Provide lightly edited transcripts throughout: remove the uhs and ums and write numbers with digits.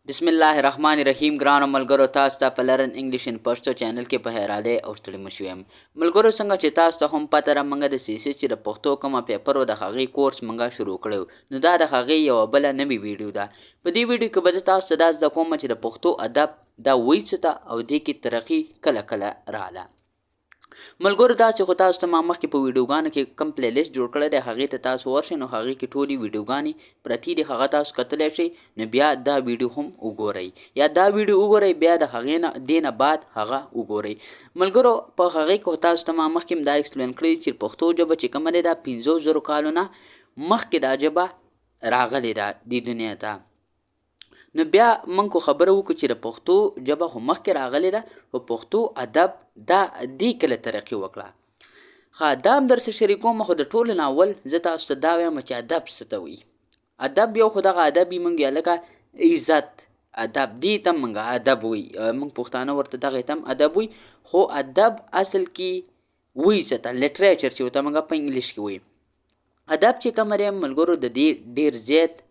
بسم الله الرحمن الرحیم. ګرانو ملګرو، تاسو ته په لرن انګلیش ان پښتو چینل کې په هراله او ستړي مشو یم. ملګرو څنګه چې تاسو ته هم پته را منګه د سیسي چې د پښتو کومه پیپر او د هغې کورس منګه شروع کړو، نو دا د هغې یو بل نوې ویډیو ده. په دې ویډیو کې به تاسو ته دا زده کوم چې د پښتو ادب دا وایي څه ته او دې کې ترقي کله کله رااله. ملګرو داسې خو تاسو ته ما مخکې په ویډیوګانو کې کم پلی لیست جوړ کړی دی، هغې ته تاسو ورشئ نو هغې کې ټولې ویډیوګانې پرتې دي، هغه تاسو کتلی شئ. نو بیا دا ویډیو هم وګورئ یا دا ویډیو وګورئ بیا د هغې نه دې نه بعد هغه وګورئ. ملګرو په هغې کې خو تاسو ته ما مخکې هم دا ایکسپلین کړی چې پښتو ژبه چې کومه دی دا 50,000 کالو نه مخکې دا ژبه راغلې ده دې دنیا ته. نو بیا موږ خو خبره وکړو چې د پښتو ژبه خو مخکې راغلې ده، خو پښتو ادب دا دې کله ترقي وکړه. دا هم درسره شریکوم. خو د ټولو نه اول زه تاسو ته دا وایم چې ادب څه ته وایي. ادب یو خو دغه ادب وي موږ یا لکه عزت ادب دې ته موږ ادب وایي، موږ پښتانه ورته دغې ته هم ادب وایي، خو ادب اصل کې وایي څه ته، لټریچر چې ورته موږ په انګلیش کې وایي. ادب چې کوم دی ملګرو د دې ډېر زیات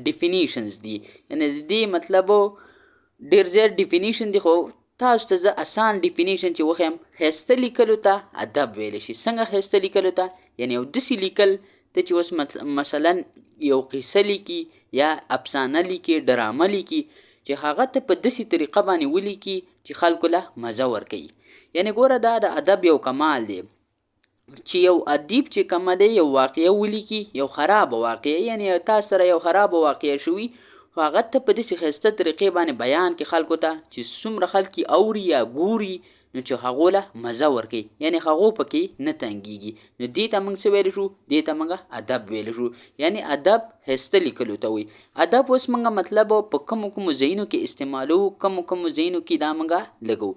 ډیفینیشنز دي، یعنی د دې مطلب ډېر زیات ډیفینیشن دي، خو تاسو ته زه اسان ډیفینیشن چې وښیم. ښایسته لیکلو ته ادب ویلی شي. څنګه ښایسته لیکلو ته؟ یعنی یو داسې لیکل ته چې اوس مثلا یو قصه لیکي یا افسانه لیکي، ډرامه لیکي، چې هغه ته په داسې طریقه باندې ولیکي چې خلکو له مزه ورکوي. یعنی ګوره دا د ادب یو کمال دی چې یو ادیب چې کومه دی یو واقعه ولیکي، یو خرابه واقعه، یعنی تاسو سره یو خرابه واقعه شوي، خو هغه ته په داسې ښایسته طریقې باندې بیان کړي خلکو ته چې څومره خلک یې اوري یا ګوري، نو چې هغو له مزه ورکوي، یعنی هغو پکې نه تنګېږي. نو دې ته موږ څه ویلی شو؟ دې ته موږ ادب ویلی شو. یعنی ادب ښایسته لیکلو ته وایي. ادب اوس موږ مطلب په کومو ځایونو کې استعمالو، کومو ځایونو کې دا موږ لګو.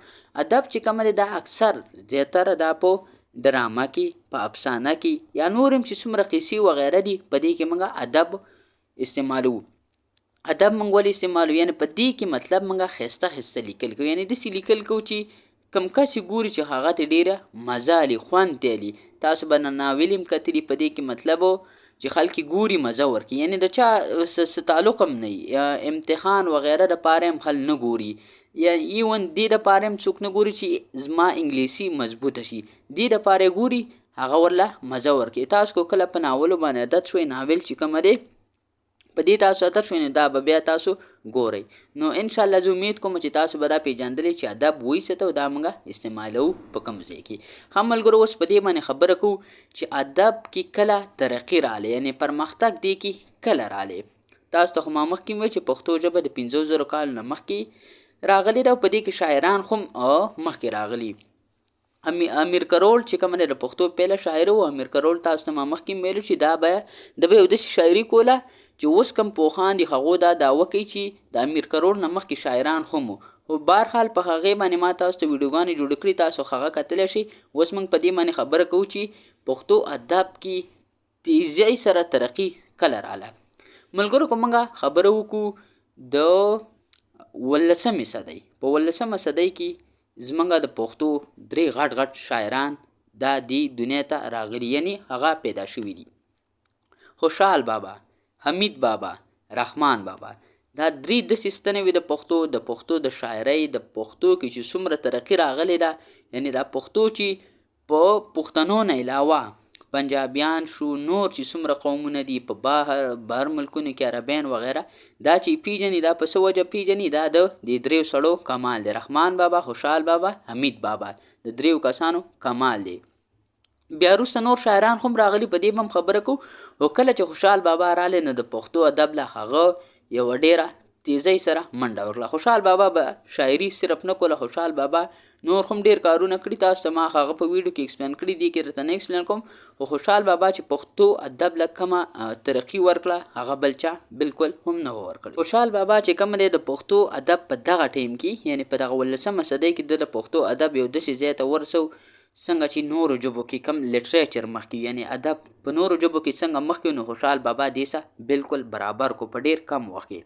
ادب چې کومه دی دا اکثر زیاتره دا په ډرامه کې، په افسانه کې، یا نور هم چې څومره قصې وغیره دي په دې کې موږ ادب استعمالو. ادب موږ ولې استعمالو؟ یعنی په دې کې مطلب موږ ښایسته ښایسته لیکل کوو، یعنی داسې لیکل کوو چې کوم کس یې ګوري چې هغه ته ډېره مزه الي، خوند ته الي. تاسو به ناول هم کتلي، په دې کې مطلب چې خلک ګوري مزه ورکوي، یعنی د چا څه تعلق هم نه وي، یا امتحان وغیره دپاره هم خل نه ګوري، یا ایون دې دپاره هم څوک نه ګوري چې زما انګلیسي مضبوطه شي، دې دپاره یې ګوري هغه ورله مزه ورکوي. تاسو کو کله په ناولو باندې عادت شوئ، ناول چې کومه دی په دې تاسو عادت شوئ، نو دا به بیا تاسو ګورئ. نو انشاءالله زه امید کوم چې تاسو به دا پیژندلی چې ادب وایي څه ته، او دا موږ استعمالوو په کوم ځای کې. ښه ملګرو، اوس په دې باندې خبره کوو چې ادب کې کله ترقي راغلی، یعنی پرمختګ دې کې کله راغلی. تاسو ته خو ما مخکې وویل چې پښتو ژبه د 50,000 کالو نه مخکې راغلې ده، او په دې کې شاعران خو مخکې راغلي. امیر کروړ چې کومه دی د پښتو پیله شاعر و. امیر کروړ تاسو ته ما مخکې ویلو چې دا به یو داسې شاعري کوله چې اوس کوم پوهان دي هغو دا دعوه کوي چې د امیر کروړ نه مخکې شاعران هم وو. خو بهرحال په هغې باندې ما تاسو ته ویډیوګانې جوړې کړي، تاسو هغه کتلی شئ. اوس موږ په دې باندې خبره کوو چې پښتو ادب کې تیزۍ سره ترقي کله راغله. ملګرو که موږ خبره وکړو د 18مې صدۍ، په 18مه صدۍ کې زموږ د پښتو درې غټ شاعران دا دې دنیا ته راغلي، یعنی هغه پیدا شوي دي. خوشحال بابا، حمید بابا، رحمان بابا. دا درې داسې ستنې وي د پښتو د شاعرۍ، د پښتو کې چې څومره ترقي راغلې ده. یعنی دا پښتو چې په پښتنو نه علاوه پنجابیان شو، نور چې څومره قومونه دي په بهر ملکونو کې، عربیان وغیره، دا چې پیژني دا په څه وجه پیژني، دا د دې دریو سړو کمال دی. رحمان بابا، خوشحال بابا، حمید بابا، د دریو کسانو کمال دی. بیا وروسته نور شاعران هم راغلي، په دې به هم خبره کوو. او کله چې خوشحال بابا راغلی، نو د پښتو ادب له هغه یوه ډېره تیزۍ سره منډه ورکړه. خوشحال بابا به شاعري صرف نه کوله، خوشحال بابا نور هم ډېر کارونه کړي. تاسو ته ما هغه په ویډیو کې ایکسپلین کړي دي، کې درته نه ایکسپلین کوم. خو خوشحال بابا چې پښتو ادب له کومه ترقي ورکړه، هغه بل چا بالکل هم نه ورکړي. خوشحال بابا چې کوم دی د پښتو ادب په دغه ټایم کې، یعنی په دغه 18مه صدۍ کې د پښتو ادب یو داسې ځای ته ورسو څنګه چې نورو ژبو کې کم لټریچر مخکې، یعنی ادب په نورو ژبو کې څنګه مخکې، نو خوشحال بابا دې سره بالکل برابر کو په ډېر کم وخت کې.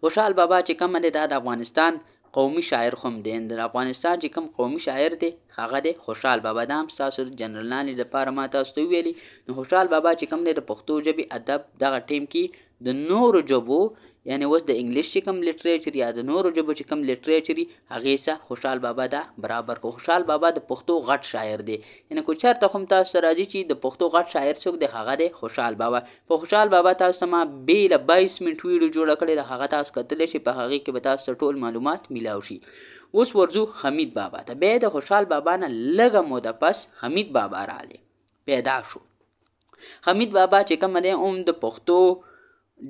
خوشحال بابا چې کوم دی دا د افغانستان قومي شاعر هم دی. د افغانستان چې کوم قومي شاعر دی هغه دی خوشحال بابا. دا هم ستاسو جنرال نالج لپاره ما تاسو ته ویلي. نو خوشحال بابا چې کوم دی د پښتو ژبې ادب دغه ټیم کې د نورو ژبو یعنی اوس د انګلیش چې کوم لیټریچر یا د نورو ژبو چې کوم لیټریچر هغې سره خوشحال بابا دا برابر کو. خوشحال بابا د پښتو غټ شاعر دی. یعنی کو چېرته هم تاسو ته راځي چې د پښتو غټ شاعر څوک دی هغه دی خوشحال بابا. په خوشحال بابا تاسو ته ما بیله 22 منټ ویډیو جوړه کړې ده، هغه تاسو کتلی شئ، په هغې کې به تاسو ته ټول معلومات میلاو شي. اوس ورځو حمید بابا ته. بیا د خوشحال بابا نه لږه موده پس حمید بابا رالی پیدا شو. حمید بابا چې کوم دی هم د پښتو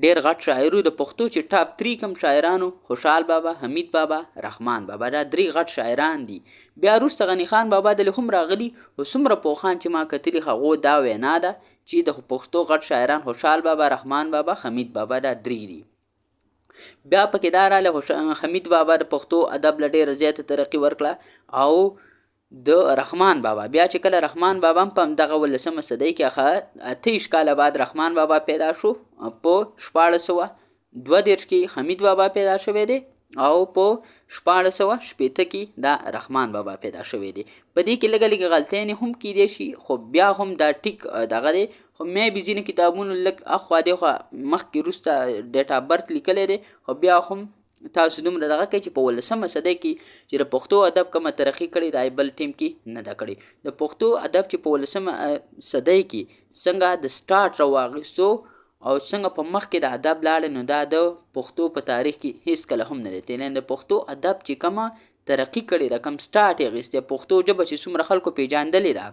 ډېر غټ شاعرو. د پښتو چې ټاپ 3 کوم شاعرانو خوشحال بابا، حمید بابا، رحمان بابا، دا 3 غټ شاعران دي. بیا وروسته غني خان بابا دلې هم راغلي، خو څومره پوخان چې ما کتلي هغو دا وینا ده چې د پښتو غټ شاعران خوشحال بابا، رحمان بابا، حمید بابا دا 3 دي. بیا پکې دا راله حمید بابا د پښتو ادب له ډېره زیاته ترقي ورکړه، او د رحمان بابا بیا چې کله رحمان بابا هم په دغه 18مه صدۍ کې 28 کاله بعد رحمان بابا پیدا شو. په 1432 کې حمید بابا پیدا شوی دی او په 1460 کې دا رحمان بابا پیدا شوی دی. په دې کې لږه لږه غلطیانې هم کیدای شي، خو بیا هم دا ټیک دغه دی. خو مې به ځینې کتابونو لږ اخوا دېخوا مخکې وروسته ډیټ آف برت لیکلی دی، خو بیا هم تاسو دومره دغه کوي چې په 18مه صدۍ کې چې د پښتو ادب کومه ترقي کړې دا بل ټیم کې نه ده کړې. د پښتو ادب چې په 18مه صدۍ کې څنګه د سټارټ راواخیستو او څنګه په مخ کې د ادب لاړې، نو دا د پښتو په تاریخ کې هیڅ کله هم نه دی تللی. د پښتو ادب چې کومه ترقي کړې ده، کوم سټارټ یې اخیستی، پښتو ژبه چې څومره خلکو پیژندلې ده،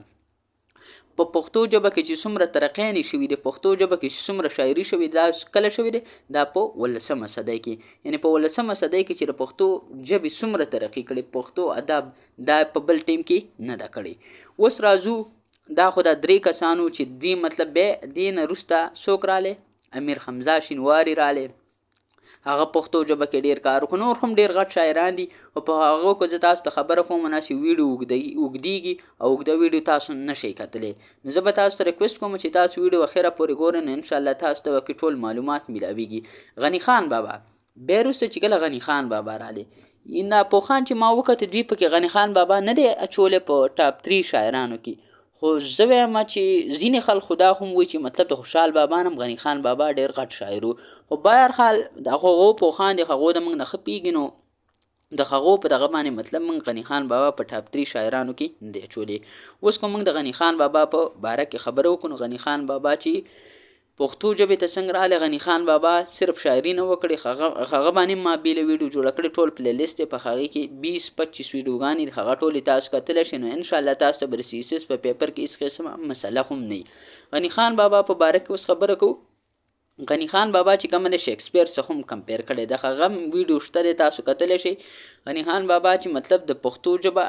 په پښتو ژبه کې چې څومره ترقیانې شوي دي، پښتو ژبه کې چې څومره شاعري شوې دا کله شوې دی؟ دا په 18مه صدۍ کې. یعنې په 18مه صدۍ کې چې د پښتو ژبې څومره ترقي کړې، پښتو ادب دا په بل ټیم کې نه ده کړې. اوس راځو دا خو دا 3 کسانو چې دوی مطلب بیا دې نه وروسته څوک رالی؟ امیر حمزه شینواري رالی، هغه پښتو ژبه کې ډېر کار وکړو. نور هم ډېر غټ شاعران دي، او په هغو کې زه تاسو ته خبره کوم مناسب ویډیو اوږدېږي او اوږده ویډیو تاسو نه شئ کتلی. نو زه به تاسو ته ریکویسټ کوم چې تاسو ویډیو اخره پورې ګورئ، نو انشاءالله تاسو ته به ټول معلومات میلاویږي. غني خان بابا بیا وروسته چې کله غني خان بابا رالی، دا پوخان چې ما وکته دوی پکې غني خان بابا نه دی اچولی په ټاپ 3 شاعرانو کې، خو زه وایم چې ځینې خلک خو دا هم وایي چې مطلب د خوشحال بابا نه هم غني خان بابا ډېر غټ شاعر و. خو په هر حال د هغو پوخان دي، هغو د موږ نه ښه پوهېږي، نو د هغو په دغه باندې مطلب موږ غني خان بابا په ټاپ 3 شاعرانو کې نه دی اچولی. اوس که موږ د غني خان بابا په باره کې خبره وکړو، نو غني خان بابا چې پښتو ژبې ته څنګه راغلی، غني خان بابا صرف شاعري نه وکړې، هغه باندې ما بیله ویډیو جوړه کړې، ټول پلی لیست یې په هغې کې 20-25 ویډیوګانې دي، هغه ټولې تاسو کتلی شئ. نو انشاءالله تاسو ته به د CSS په پیپر کې هېڅ قسمه مسله هم نه وي. غني خان بابا په باره کې اوس خبره کوو. غني خان بابا چې کومه د شیکسپیر څخه هم کمپیر کړی ده، هغه هم ویډیو شته دی، تاسو کتلی شئ. غني خان بابا چې مطلب د پښتو ژبه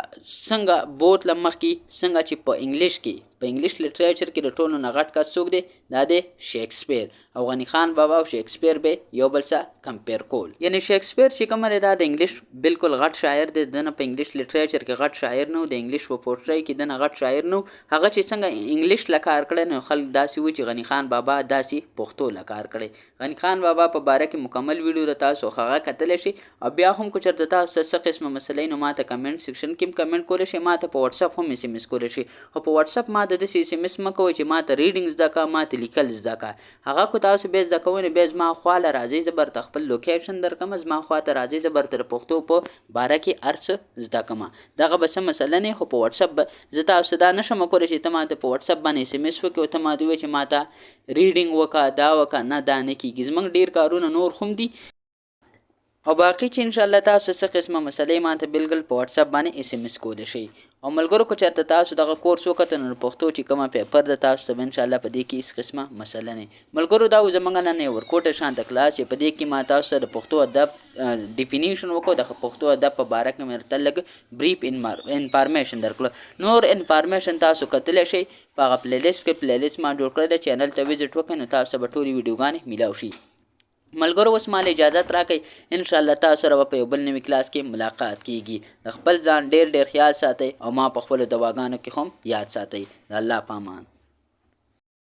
څنګه بوتله مخکې، څنګه چې په انګلیش کې په انګلیش لیټریچر کې د ټولو نه غټ کس څوک دی؟ دا دی شیکسپیر. او غني خان بابا او شیکسپیر به یو بل سره کمپیر کول. یعنی شیکسپیر چې کومه دی دا د انګلیش بالکل غټ شاعر دی، د نه په انګلیش لیټریچر کې غټ شاعر نه و، د انګلیش په پورټری کې د نه غټ شاعر نه و. هغه چې څنګه انګلیش له کار کړی، نو خلک داسې وایي چې غني خان بابا داسې پښتو له کار کړی. غني خان بابا په باره کې مکمل ویډیو د تاسو هغه کتلی شئ. او بیا هم که چېرته تاسو څه قسمه مسلې، نو ما ته کمنټ سیکشن کې هم کمنټ کولی شئ، ما ته په واتساپ هم SMS کولی شئ. خو په واتساپ ما د داسې SMS مه کوئ چې ما ته ریډینګ زده کړه، ما ته لیکل زده کړه. هغه که تاسو بیا زده کوئ، نو بیا زما خواله راځئ، زه برته خپل لوکیشن درکړم، زما خواته راځئ، زه برته د پښتو په باره کې هر څه زده کړم. دغه به څه مسله نه وي. خو په واتساپ به زه تاسو دا نشم کولی چې ته ما ته په واتساپ باندې SMS وکړې او ته ما ته ووایې چې ما ته ریډینګ وکړه، دا وکړه. نه، دا نه کېږي. زموږ ډېر کارونه نور هم دي، او باقي چې انشاءالله تاسو څه قسمه مسلې ما ته بالکل په واتساپ باندې SMS کولی شئ. او ملګرو که چېرته تاسو دغه کورس وکتل، نو پښتو چې کومه پیپر ده تاسو ته به انشاءالله په دې کې هېڅ قسمه مسله نه. ملګرو دا و زموږ نن یو ورکوټه شانته کلاس چې په دې کې ما تاسو ته د پښتو ادب ډیفینیشن وکړو، د پښتو ادب په باره کې مې ورته لږ بریف انفارمیشن درکړو. نور انفارمیشن تاسو کتلی شئ په هغه پلی لیست کې. پلی لیست ما جوړ کړی دی، چینل ته وزټ وکړئ، نو تاسو ته به ټولې ویډیوګانې میلاو شي. ملګرو اوس مال اجازت راکړئ، انشاءالله تاسو سره به په یو بل نوي کلاس کې ملاقات کیږي. د خپل ځان ډېر ډېر خیال ساتئ، او ما په خپلو دواګانو کې هم یاد ساتئ. د الله په امان.